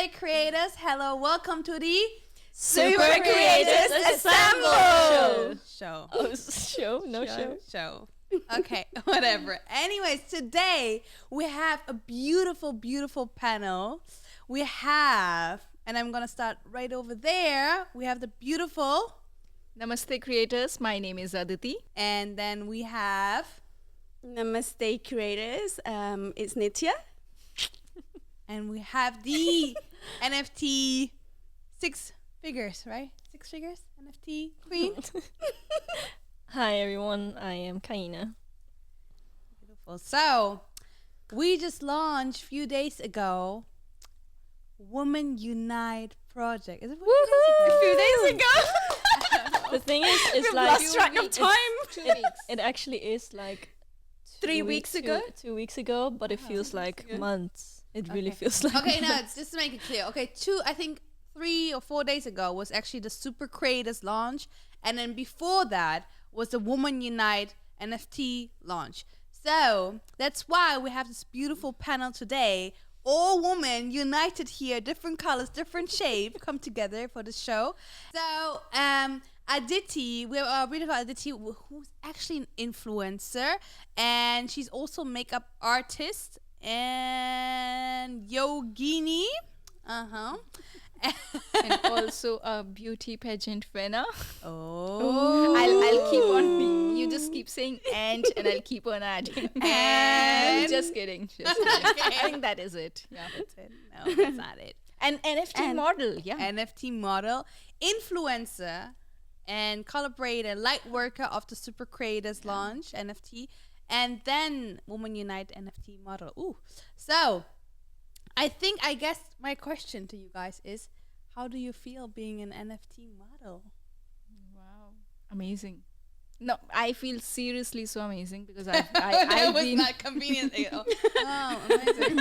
Namaste creators, hello, welcome to the Super Creators Assemble! Show. Oh, show. Okay, whatever. Anyways, today we have a beautiful, beautiful panel. We have, and I'm gonna start right over there. We have the beautiful, Namaste creators, my name is Aditi. and then we have, Namaste creators, it's Nitya. and we have the NFT six figures, right? Six figures NFT queen. Hi everyone, I am Kaina. Beautiful. So, we just launched a few days ago Women Unite project. Is it A few days ago. The thing is, it's We've like lost track of time. 2 weeks. it actually is like 3 weeks ago. 2 weeks ago, but it feels like months. It really feels like Okay, no, it's just to make it clear. Okay, I think 3 or 4 days ago was actually the Super Creators launch, and then before that was the Women Unite NFT launch. So that's why we have this beautiful panel today. All women united here, different colors, different shape, come together for the show. So Aditi, we are beautiful Aditi, who's actually an influencer, and she's also makeup artist, and Yogini, And also a beauty pageant winner. Oh, I'll keep on. You just keep saying and I'll keep on adding. And Just kidding. I think that is it. Yeah. that's it. No, that's not it. An NFT model. Yeah. NFT model, influencer, and collaborator, light worker of the Super Creators launch NFT, and then Women Unite NFT model. Ooh, so I guess my question to you guys is, how do you feel being an NFT model? Wow. Amazing. No, I feel seriously so amazing because That I've was been not convenient. Oh, amazing.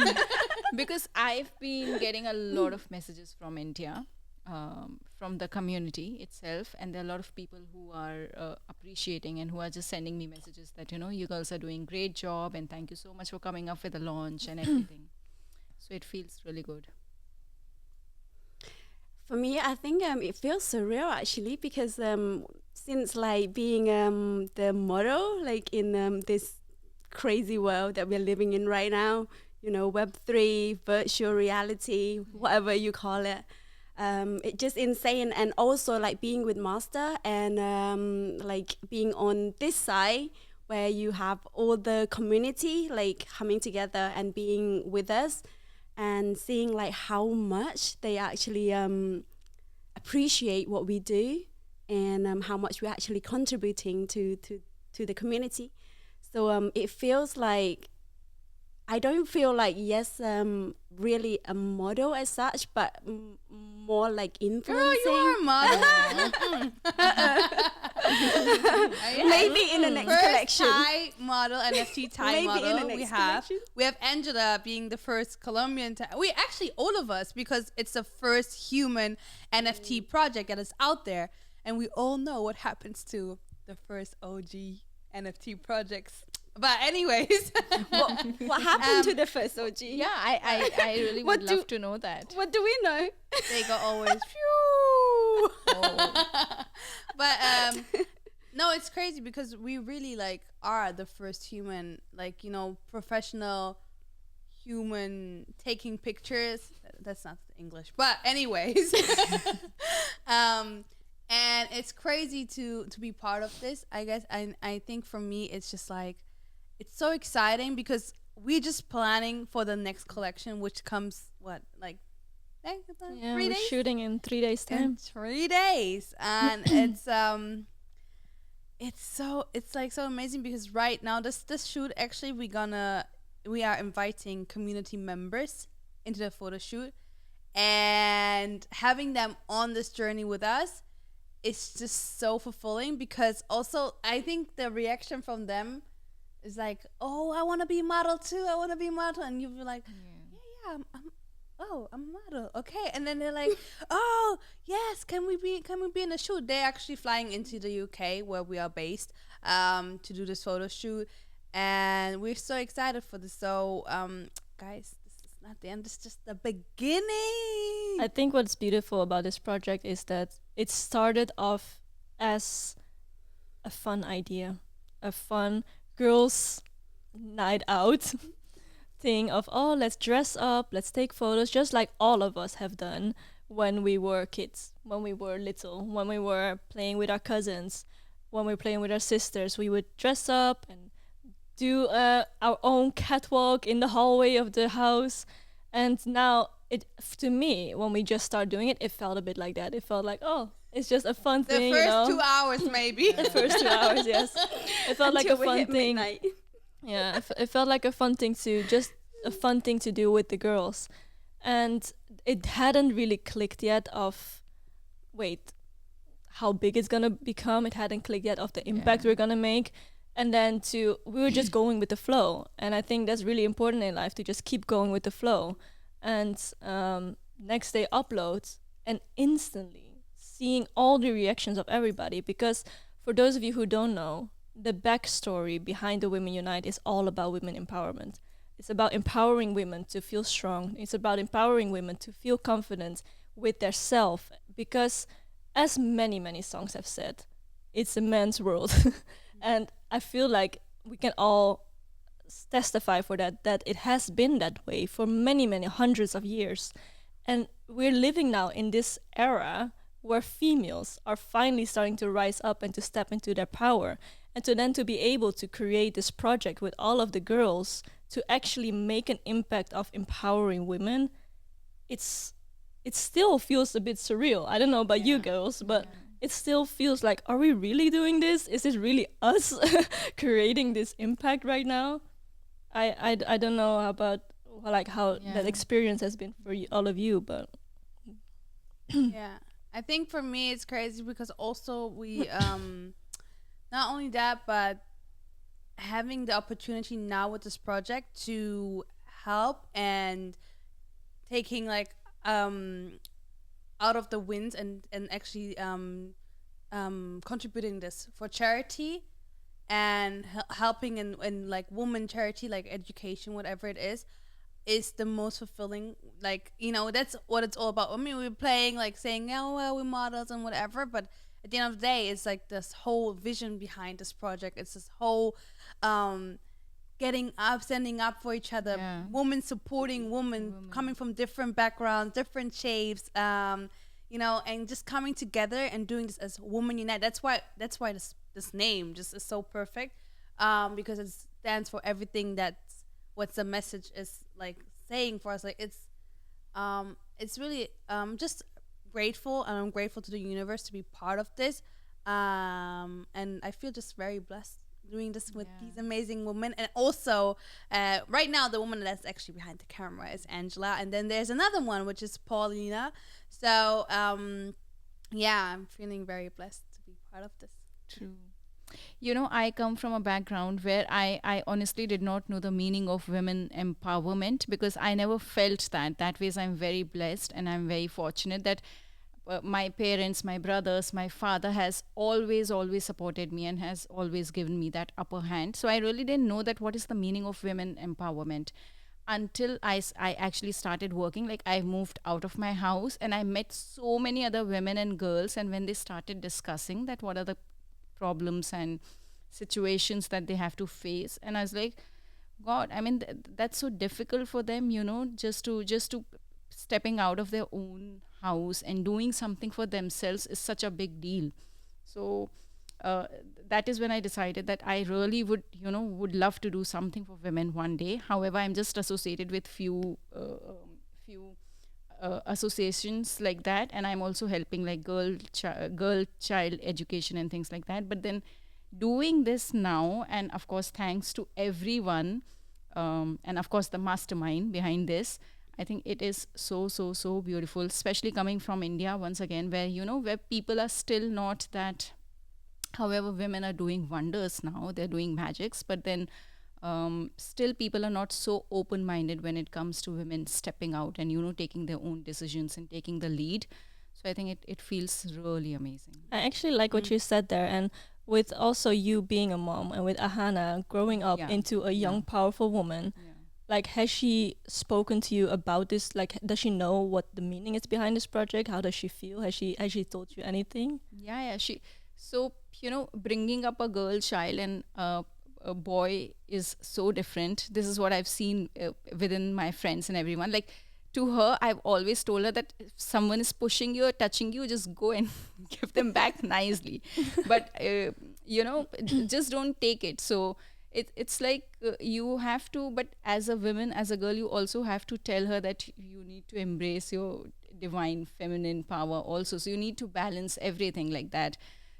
because I've been getting a lot of messages from India, from the community itself, and there are a lot of people who are appreciating and who are just sending me messages that, you girls are doing great job and thank you so much for coming up with the launch and everything. So it feels really good. For me, I think it feels surreal actually because since like being the model like in this crazy world that we're living in right now, Web3, virtual reality, whatever you call it. It's just insane, and also like being with Master and like being on this side where you have all the community like coming together and being with us and seeing like how much they actually appreciate what we do and how much we're actually contributing to the community. So it feels like I don't feel like really a model as such, but more like influencing. Girl, you are a model. Maybe in the next First collection. Thai model, NFT Thai Maybe model. in the next collection. We have Angela being the first Colombian. We actually, all of us, because it's the first human NFT project that is out there, and we all know what happens to the first OG NFT projects. But anyways, What happened to the first OG? Yeah, I really would love to know that. What do we know? they go always phew. But no, it's crazy because we really are the first human, professional human taking pictures. That's not English, but anyways. And it's crazy to be part of this, I guess. I think for me it's just it's so exciting because we're just planning for the next collection, which comes 3 we're days? shooting in 3 days time. In 3 days, and it's so amazing because right now this shoot actually we are inviting community members into the photo shoot, and having them on this journey with us, it's just so fulfilling because also I think the reaction from them is oh, I want to be a model too, and you'll be like, yeah, I'm a model, okay. And then they're like, oh yes, can we be in the shoot? They're actually flying into the UK where we are based to do this photo shoot, and we're so excited for this. So guys, this is not the end, this is just the beginning. I think what's beautiful about this project is that it started off as a fun idea, a fun girls' night out thing of, oh, let's dress up, let's take photos, just like all of us have done when we were kids, when we were little, when we were playing with our cousins, when we were playing with our sisters. We would dress up and do our own catwalk in the hallway of the house. And now, to me, when we just started doing it, it felt a bit like that. It felt like, oh, it's just a fun The thing, first 2 hours, maybe. The first 2 hours, yes. It felt like a Until we fun hit thing. midnight. Yeah, it felt like a fun thing a fun thing to do with the girls. And it hadn't really clicked yet of, wait, how big it's gonna become. It hadn't clicked yet of the impact we're gonna make. And then we were just going with the flow. And I think that's really important in life, to just keep going with the flow. And next day uploads, and instantly seeing all the reactions of everybody. Because for those of you who don't know, the backstory behind the Women Unite is all about women empowerment. It's about empowering women to feel strong. It's about empowering women to feel confident with their self. Because as many, many songs have said, it's a man's world. And I feel like we can all testify for that it has been that way for many, many hundreds of years. And we're living now in this era where females are finally starting to rise up and to step into their power. And to be able to create this project with all of the girls to actually make an impact of empowering women, it still feels a bit surreal. I don't know about you girls, but it still feels like, are we really doing this? Is this really us creating this impact right now? I don't know about how that experience has been for all of you, but Yeah, I think for me it's crazy because also we not only that, but having the opportunity now with this project to help and taking like out of the winds and actually contributing this for charity and helping in like woman charity, like education, whatever it is the most fulfilling. Like, that's what it's all about. I mean, we're playing like saying, oh well, we're models and whatever, but at the end of the day, it's like this whole vision behind this project. It's this whole getting up, standing up for each other, women supporting women coming from different backgrounds, different shapes, and just coming together and doing this as Women Unite. That's why this name just is so perfect, because it stands for everything that's what the message is like saying for us. Like it's really just grateful, and I'm grateful to the universe to be part of this, and I feel just very blessed doing this with these amazing women. And also right now the woman that's actually behind the camera is Angela, and then there's another one which is Paulina. So I'm feeling very blessed to be part of this. True. I come from a background where I honestly did not know the meaning of women empowerment, because I never felt that way. So I'm very blessed and I'm very fortunate that my parents, my brothers, my father has always supported me and has always given me that upper hand. So I really didn't know that what is the meaning of women empowerment until I actually started working. Like, I moved out of my house and I met so many other women and girls, and when they started discussing that what are the problems and situations that they have to face, and I was like, God, I mean, that's so difficult for them, just to stepping out of their own house and doing something for themselves is such a big deal. So that is when I decided that I really would love to do something for women one day. However, I'm just associated with few associations like that, and I'm also helping like girl child education and things like that. But then doing this now, and of course thanks to everyone, and of course the mastermind behind this, I think it is so beautiful, especially coming from India once again, where where people are still not that. However, women are doing wonders now, they're doing magics, but then still people are not so open-minded when it comes to women stepping out and taking their own decisions and taking the lead. So I think it feels really amazing. I actually like what you said there, and with also you being a mom and with Ahana growing up into a young powerful woman, Like, has she spoken to you about this? Like, does she know what the meaning is behind this project? How does she feel? Has she told you anything? Yeah, she. So bringing up a girl child and a boy is so different. This is what I've seen within my friends and everyone. Like, to her, I've always told her that if someone is pushing you or touching you, just go and give them back nicely. But just don't take it. So it's like you have to. But as a woman, as a girl, you also have to tell her that you need to embrace your divine feminine power also. So you need to balance everything like that.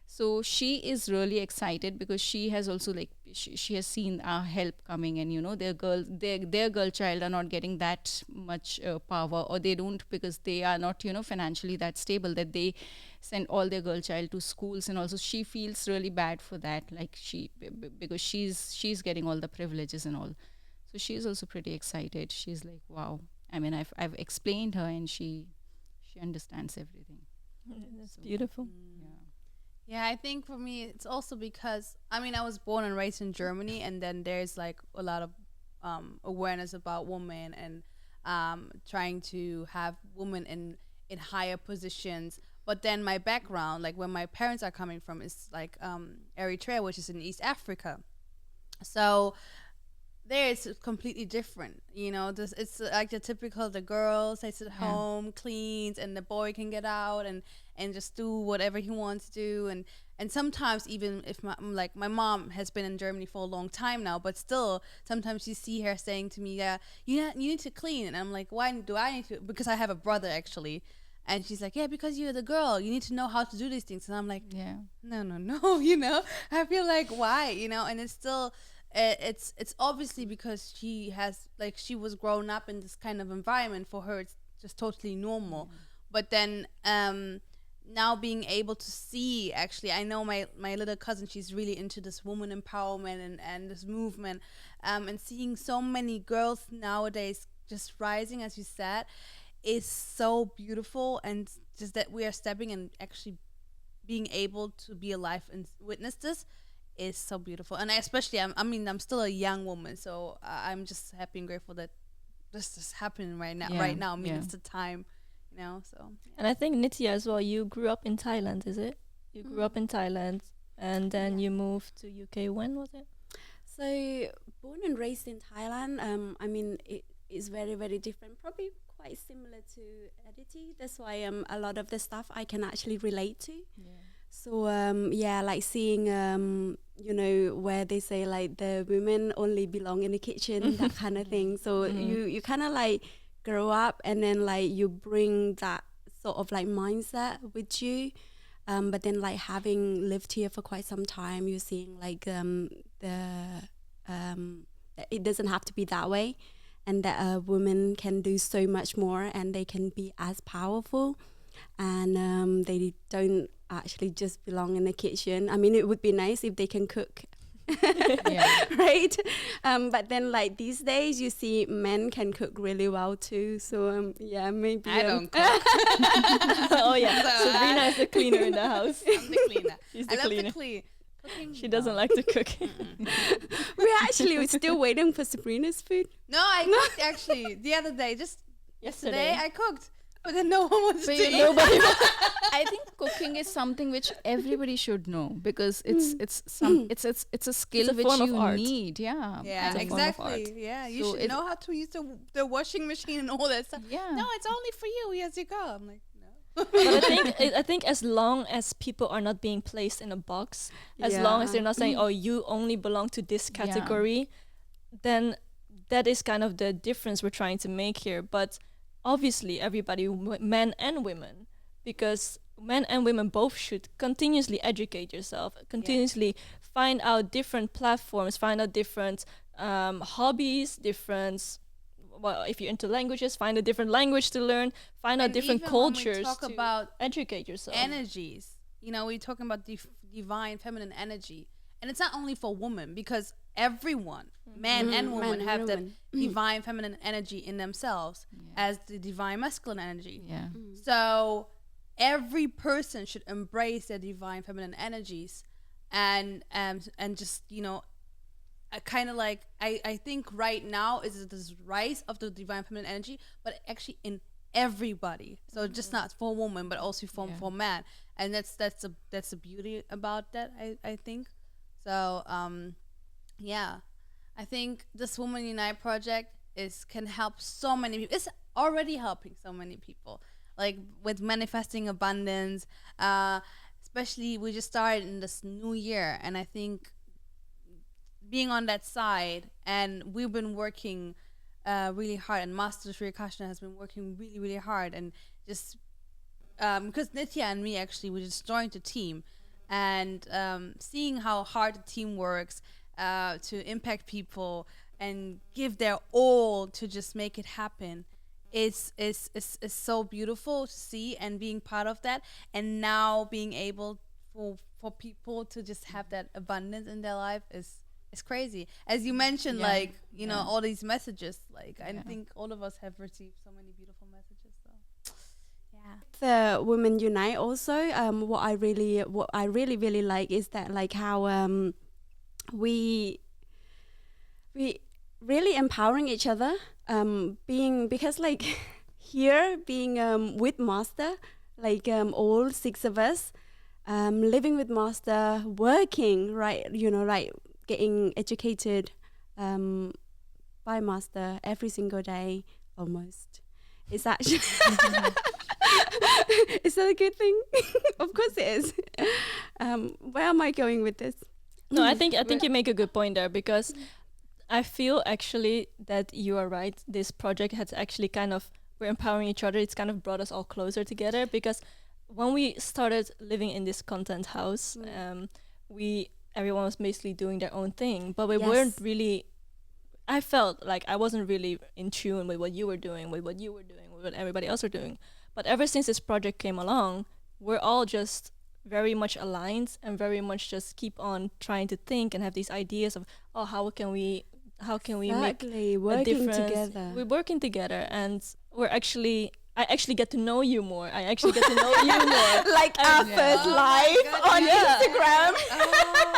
So she is really excited because she has also, like, she has seen our help coming, and their girl child are not getting that much power, or they don't, because they are not financially that stable that they send all their girl child to schools. And also she feels really bad for that, like because she's getting all the privileges and all. So she's also pretty excited. She's like, wow. I mean, I've explained her, and she understands everything. That's So, beautiful. yeah. Yeah, I think for me, it's also because, I mean, I was born and raised in Germany, and then there's like a lot of awareness about women, and trying to have women in higher positions. But then my background, like where my parents are coming from, is like Eritrea, which is in East Africa. So there it's completely different. This, it's like the typical, the girl stays at home, cleans, and the boy can get out and just do whatever he wants to do. And sometimes, even if my mom has been in Germany for a long time now, but still sometimes you see her saying to me, yeah, you need to clean. And I'm like, why do I need to? Because I have a brother, actually. And she's like, yeah, because you're the girl, you need to know how to do these things. And I'm like, Yeah. no. I feel like, why? And it's still, it's obviously because she was grown up in this kind of environment. For her, it's just totally normal. But then now being able to see, actually, I know my little cousin, she's really into this woman empowerment and this movement, and seeing so many girls nowadays just rising, as you said, is so beautiful. And just that we are stepping and actually being able to be alive and witness this is so beautiful. And especially, I'm still a young woman, so I'm just happy and grateful that this is happening right now. Yeah, Right now, I mean, yeah. it's the time, So And I think Nitya as well, you grew up in Thailand, is it? You grew up in Thailand and then you moved to UK. When was it? So born and raised in Thailand. I mean, it is very, very different. Probably quite similar to Aditi. That's why a lot of the stuff I can actually relate to. So like seeing where they say like the women only belong in the kitchen, that kind of thing. So you kind of like grow up, and then like you bring that sort of like mindset with you. But then like having lived here for quite some time, you're seeing like it doesn't have to be that way, and that a woman can do so much more, and they can be as powerful, and they don't actually just belong in the kitchen. I mean, it would be nice if they can cook. Right? But then like these days you see men can cook really well too. So maybe I don't cook. Oh yeah, Sabrina is the cleaner in the house. I'm the cleaner. She's I the love cleaner. to clean. Cooking, She doesn't like to cook. we're still waiting for Sabrina's food. No, I cooked actually the other day. Just yesterday I cooked, but then no one wants to eat. Nobody. I think cooking is something which everybody should know, because it's a skill It's a which form of you art. need. Yeah. Yeah, It's a form of art. exactly. Yeah, you So should it- know how to use the washing machine and all that stuff. Yeah. No, it's only for you. Yes, you go. I'm like, no. But I think as long as people are not being placed in a box, as long as they're not saying, "Oh, you only belong to this category," then that is kind of the difference we're trying to make here. But obviously, everybody, men and women, because men and women both should continuously educate yourself, continuously find out different platforms, find out different hobbies, different. Well, if you're into languages, find a different language to learn, find out And different even when we cultures talk to about educate yourself. energies. We're talking about divine feminine energy, and it's not only for women, because everyone, man and woman, have that divine feminine energy in themselves, as the divine masculine energy. Yeah. So every person should embrace their divine feminine energies, and just kind of like I think right now is this rise of the divine feminine energy, but actually in everybody. So just not for women, but also for man, and that's the beauty about that. I think so. Yeah, I think this Women Unite project can help so many people. It's already helping so many people, like with manifesting abundance. Especially we just started in this new year, and I think being on that side, and we've been working really hard, and Master Sri Krishna has been working really, really hard, and just because Nitya and me actually we just joined the team, and seeing how hard the team works to impact people and give their all to just make it happen. It's so beautiful to see, and being part of that, and now being able for people to just have that abundance in their life is crazy. As you mentioned, like all these messages, like I think all of us have received so many beautiful messages. So the Women Unite also, what I really like is that like how we really empowering each other, being because like here being with Master, like all 6 of us living with Master, working right, like getting educated by Master every single day almost. It's actually is that a good thing? Of course it is. Where am I going with this? No, I think you make a good point there, because I feel actually that you are right. This project has actually we're empowering each other. It's kind of brought us all closer together, because when we started living in this content house, everyone was basically doing their own thing, but we weren't really. I felt like I wasn't really in tune with what you were doing, with what everybody else were doing. But ever since this project came along, we're all just very much aligned and very much just keep on trying to think and have these ideas of how can we make working a difference. together. We're working together, and I actually get to know you more. I actually get to know you more. Like our first live on Instagram. Oh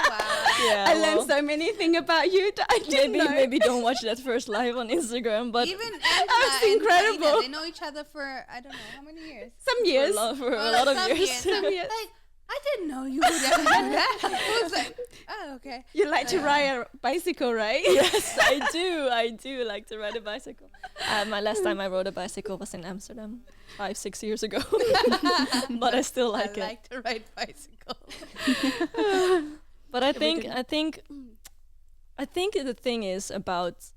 wow. Yeah, I learned so many things about you that I didn't know. Maybe don't watch that first live on Instagram, but Even That's Angela and incredible. Karina, they know each other for I don't know how many years. Some years. for a lot of Some years. Some years. Like I didn't know you would ever do that. I was like, oh okay. You like to ride a bicycle, right? Yes, I do like to ride a bicycle. My last time I rode a bicycle was in Amsterdam 5-6 years ago. But I still like I it. like to ride bicycles. But I think the thing is about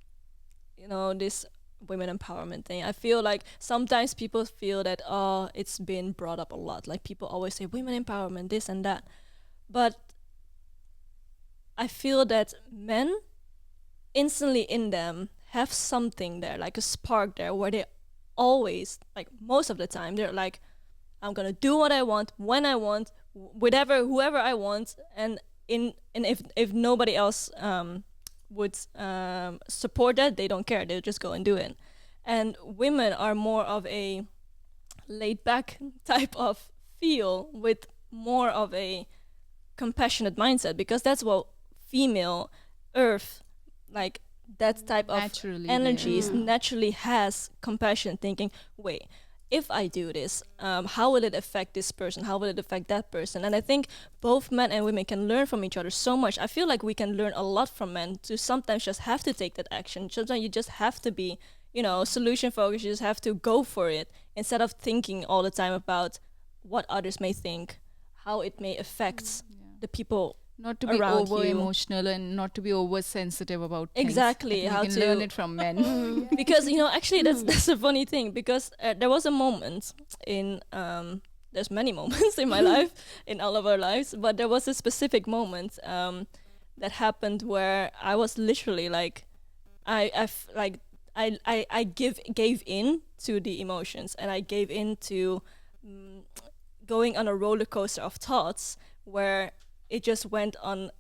this women empowerment thing. I feel like sometimes people feel that it's been brought up a lot. Like people always say women empowerment, this and that. But I feel that men instantly in them have something there, like a spark there, where they always, like most of the time, they're like, I'm gonna do what I want, when I want, whoever I want, and if nobody else would support that, they don't care. They'll just go and do it. And women are more of a laid back type of feel with more of a compassionate mindset, because that's what female earth, like that type of energies naturally has compassion, thinking, wait, if I do this, how will it affect this person? How will it affect that person? And I think both men and women can learn from each other so much. I feel like we can learn a lot from men to sometimes just have to take that action. Sometimes you just have to be, solution focused. You just have to go for it instead of thinking all the time about what others may think, how it may affect the people not to be around over you. emotional and not to be oversensitive about things. Exactly, I how think we to can learn it from men. Because actually that's a funny thing, because there was a moment in there's many moments in my life, in all of our lives, but there was a specific moment that happened where I was literally like I gave in to the emotions, and I gave in to going on a roller coaster of thoughts where it just went on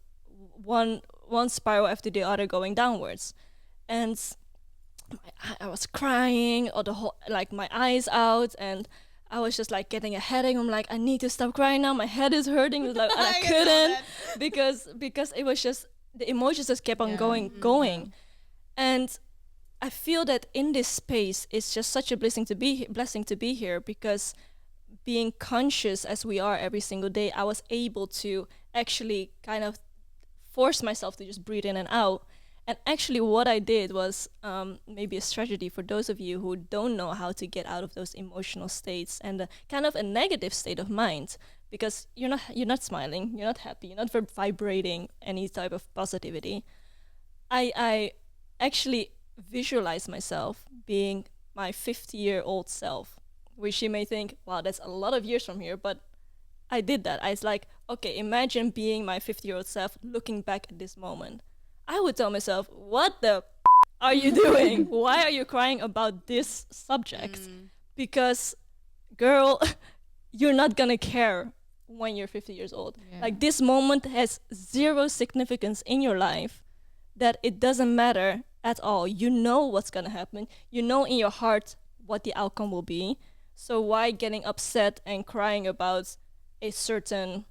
one spiral after the other, going downwards, and I was crying, or the whole, like my eyes out, and I was just like getting a headache. I'm like, I need to stop crying now. My head is hurting. It was like, and I couldn't because it was just the emotions just kept on going. And I feel that in this space, it's just such a blessing to be here, because being conscious as we are every single day, I was able to actually kind of force myself to just breathe in and out. And actually what I did was maybe a strategy for those of you who don't know how to get out of those emotional states and kind of a negative state of mind, because you're not smiling, you're not happy, you're not vibrating any type of positivity. I actually visualize myself being my 50-year-old self, which you may think, wow, that's a lot of years from here, but I did that. I was like, okay, imagine being my 50-year-old self looking back at this moment. I would tell myself, what the are you doing? Why are you crying about this subject? Because, girl, you're not gonna care when you're 50 years old. Yeah. Like, this moment has zero significance in your life, that it doesn't matter at all. You know what's gonna happen. You know in your heart what the outcome will be. So why getting upset and crying about a certain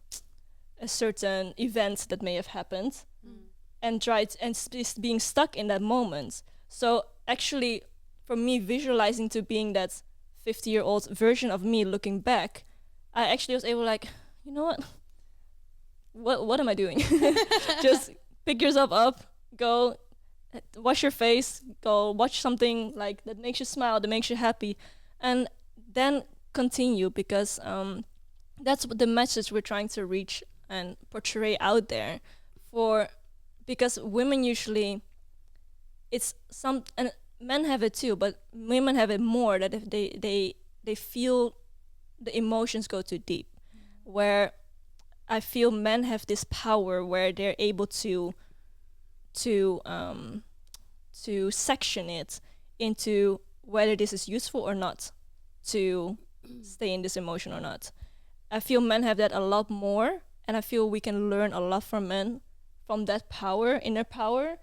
event that may have happened, and being stuck in that moment? So actually, for me, visualizing to being that 50-year-old version of me looking back, I actually was able, like, you know what am I doing? Just pick yourself up, go wash your face, go watch something like that makes you smile, that makes you happy, and then continue, because that's what the message we're trying to reach and portray out there. Because women usually, it's some, and men have it too, but women have it more, that if they feel the emotions go too deep, where I feel men have this power where they're able to section it into whether this is useful or not, to stay in this emotion or not. I feel men have that a lot more, and I feel we can learn a lot from men, from that power, inner power,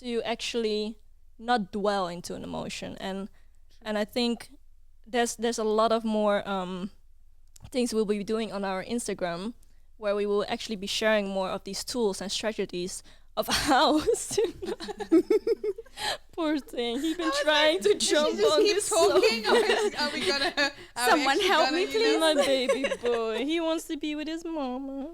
to actually not dwell into an emotion. And I think there's a lot of more things we'll be doing on our Instagram, where we will actually be sharing more of these tools and strategies of how poor thing, he's been trying to jump on this talking. sofa. Are we gonna? Someone help me, please. My baby boy, he wants to be with his mama.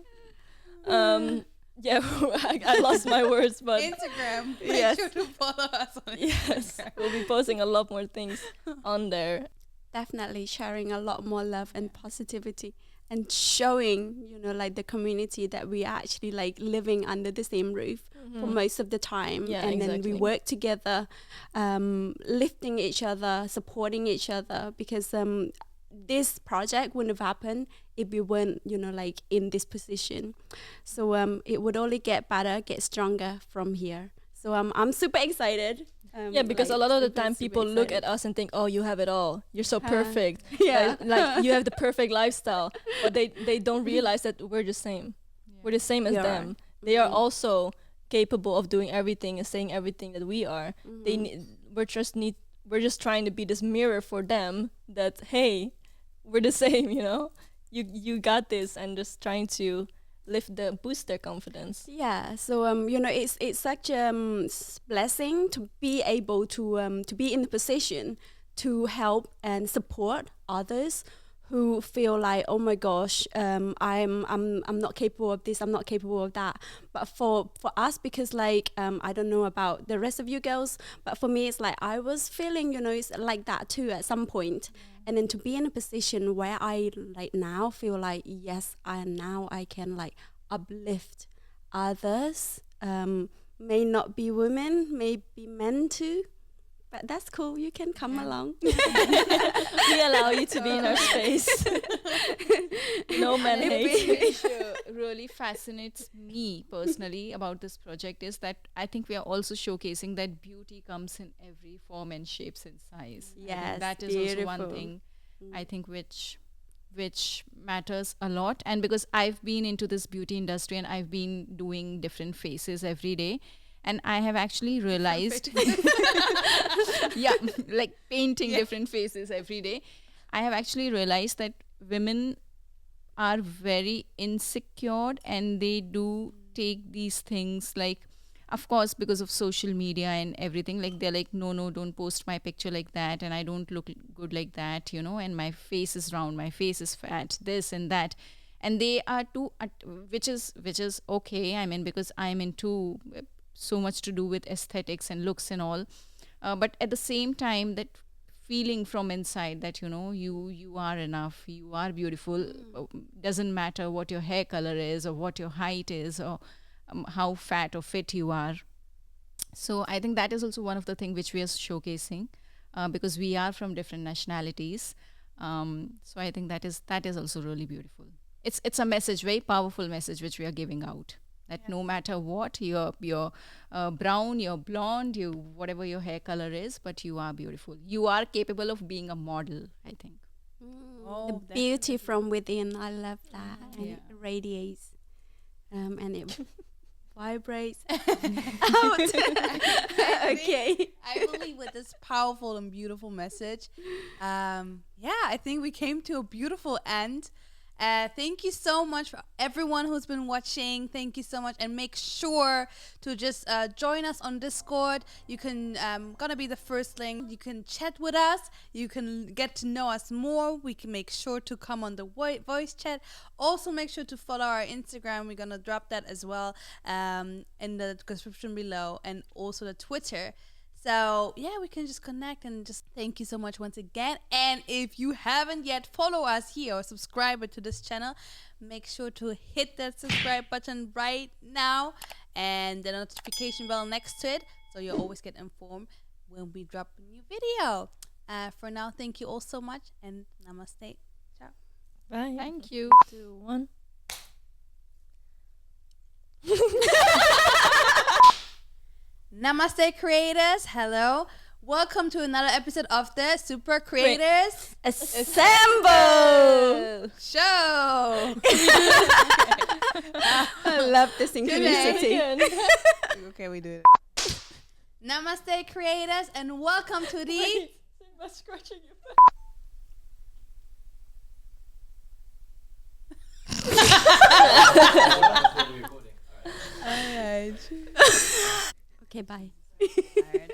Yeah, I lost my words, but Instagram. Make Yes. sure to follow us on yes, Instagram. we'll be posting a lot more things on there. Definitely sharing a lot more love and positivity, and showing, like the community that we are actually like living under the same roof for most of the time. Yeah, and then exactly. we work together, lifting each other, supporting each other, because this project wouldn't have happened if we weren't, like in this position. So it would only get better, get stronger from here. So I'm super excited. Yeah, because a lot of the super, time super people look excited. at us and think, oh, you have it all, you're so perfect. Yeah. Like you have the perfect lifestyle, but they don't realize that we're the same. We're the same as We are. them. They are also capable of doing everything and saying everything that we are. We're just trying to be this mirror for them, that hey, we're the same, you got this, and just trying to boost their confidence. Yeah, so it's such a blessing to be able to be in the position to help and support others who feel like, oh my gosh, I'm not capable of this, I'm not capable of that. But for us, because like I don't know about the rest of you girls, but for me it's like I was feeling, it's like that too at some point. And then to be in a position where I like now feel like, yes, I can like uplift others, may not be women, may be men too, but that's cool, you can come along. We allow you to be in our space. No man hate. Which really fascinates me personally about this project is that I think we are also showcasing that beauty comes in every form and shapes and size. I think Yes, that is also one beautiful. thing I think which matters a lot. And because I've been into this beauty industry and I've been doing different faces every day, and I have actually realized yeah, like painting different faces every day, I have actually realized that women are very insecure, and they do take these things like of course, because of social media and everything, like they're like, no, don't post my picture like that, and I don't look good like that, and my face is round, my face is fat, this and that. And they are too, which is okay. I mean, because I'm into so much to do with aesthetics and looks and all. But at the same time, that feeling from inside that you are enough, you are beautiful. Doesn't matter what your hair color is or what your height is, or how fat or fit you are. So I think that is also one of the things which we are showcasing, because we are from different nationalities. So I think that is also really beautiful. It's a message, very powerful message, which we are giving out. That no matter what, you're brown, you're blonde, you whatever your hair color is, but you are beautiful. You are capable of being a model, I think. Oh, The beauty from within. I love that. And Yeah. it radiates. And it vibrates out. Okay. I believe with this powerful and beautiful message, I think we came to a beautiful end. Thank you so much for everyone who's been watching. Thank you so much, and make sure to just join us on Discord. You can gonna be the first link. You can chat with us. You can get to know us more. We can make sure to come on the voice chat. Also, make sure to follow our Instagram. We're gonna drop that as well in the description below, and also the Twitter. So yeah, we can just connect, and just thank you so much once again. And if you haven't yet follow us here or subscribe to this channel, make sure to hit that subscribe button right now and the notification bell next to it, so you'll always get informed when we drop a new video. For now, thank you all so much, and namaste. Ciao. Bye. Thank you. 2, 1. Namaste, creators. Hello. Welcome to another episode of the Super Creators Assemble! Show. I love the synchronicity. Okay, we do it. Namaste, creators, and welcome to the Scratching your Alright. Okay, bye. Alright.